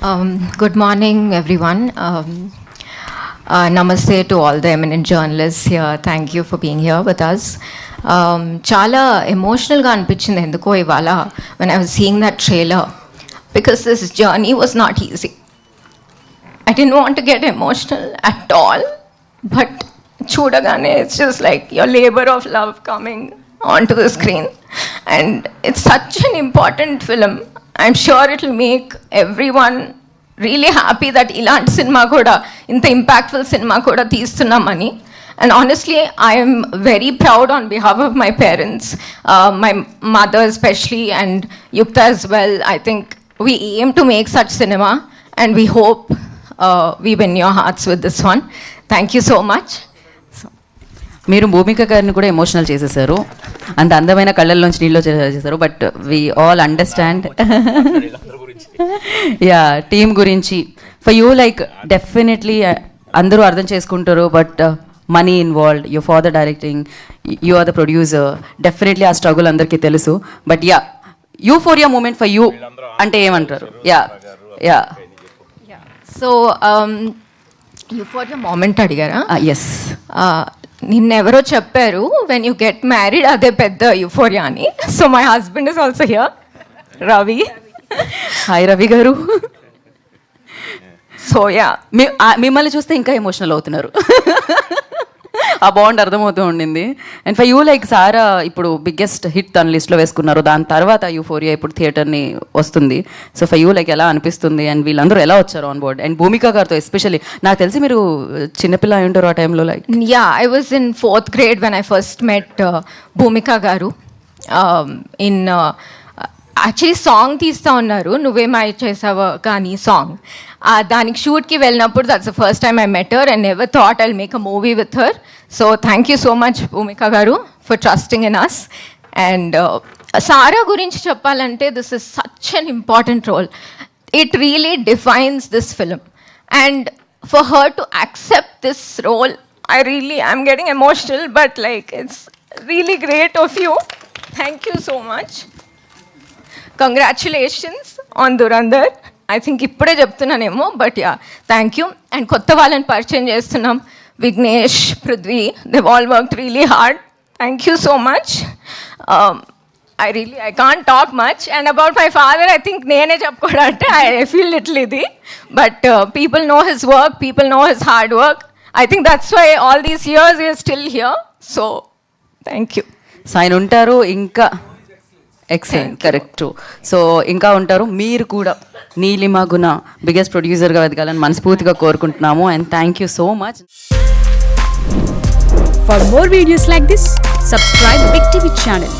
Good morning, everyone. Namaste to all the eminent journalists here. Thank you for being here with us. Chala emotional ga anpichindi enduko ivala when I was seeing that trailer, because this journey was not easy. I didn't want to get emotional at all, but chudagane it's just like your labor of love coming onto the screen, and it's such an important film. I'm sure it will make everyone really happy that ilanti cinema kuda inta impactful cinema kuda teestunnamani. And honestly, I am very proud on behalf of my parents, my mother especially, and Yukta as well. I think we aim to make such cinema, and we hope we win your hearts with this one. Thank you so much. మీరు భూమిక గారిని కూడా emotional చేసేసారు, అంత అందమైన కళ్ళల్లోంచి నీళ్ళు చేసేసారు. But we all understand yeah team గురించి. ఫర్ యూ లైక్ డెఫినెట్లీ అందరూ అర్థం చేసుకుంటారు, but money involved, your father directing, you are the producer, definitely ఆ స్ట్రగుల్ అందరికీ తెలుసు. But yeah euphoria moment for you అంటే ఏమంటారు? Yeah yeah so euphoria moment అడిగారా? ఎస్, నిన్నెవరో చెప్పారు వెన్ యూ గెట్ మ్యారీడ్ అదే పెద్ద యూఫోరియా అని. So my husband is also here, Ravi. Hi Ravi garu. So yeah, మిమ్మల్ని చూస్తే ఇంకా ఎమోషనల్ అవుతున్నారు. ఆ బాండ్ అర్థమవుతూ ఉండింది. అండ్ ఫర్ యూ లైక్ సారా ఇప్పుడు బిగ్గెస్ట్ హిట్ తన లిస్ట్లో వేసుకున్నారు, దాని తర్వాత యూఫోరియా ఇప్పుడు థియేటర్ని వస్తుంది. సో ఫర్ యూ లైక్ ఎలా అనిపిస్తుంది, అండ్ వీళ్ళందరూ ఎలా వచ్చారు ఆన్ బోర్డ్? అండ్ భూమిక గారితో ఎస్పెషల్లీ, నాకు తెలిసి మీరు చిన్నపిల్ల అయి ఉంటారు ఆ టైంలో. Like yeah, I was in 4th grade when I first met భూమిక గారు. ఇన్ యాక్చువల్లీ సాంగ్ తీస్తూ ఉన్నారు, నువ్వేమై చేసావో కానీ సాంగ్. దానికి షూట్కి వెళ్ళినప్పుడు that's the first time I met her and never thought I'll make a movie with her. So thank you so much Bhumika garu for trusting in us. And Sara గురించి చెప్పాలంటే this is such an important role. It really defines this film, and for her to accept this role, I'm getting emotional, but like it's really great of you. Thank you so much. Congratulations on Dhurandhar. I think ఇప్పుడే చెప్తున్నానేమో, but yeah thank you. And కొత్త వాళ్ళని పరిచయం చేస్తున్నాం, Vignesh, Prithvi, they've all worked really hard. Thank you so much. I can't talk much. And about my father, I think నేనే చెప్పుకోవాలంటే I feel little ఇది, but people know his work, people know his hard work. I think that's why all these years we are still here. So thank you. ఆయన ఉంటారు ఇంకా. Excellent, correct. So ఇంకా ఉంటారు. మీరు కూడా నీలిమ గుణ బిగ్గెస్ట్ ప్రొడ్యూసర్గా ఎదగాలని మనస్ఫూర్తిగా కోరుకుంటున్నాము. And thank you so much. For more videos like this, subscribe Big TV channel.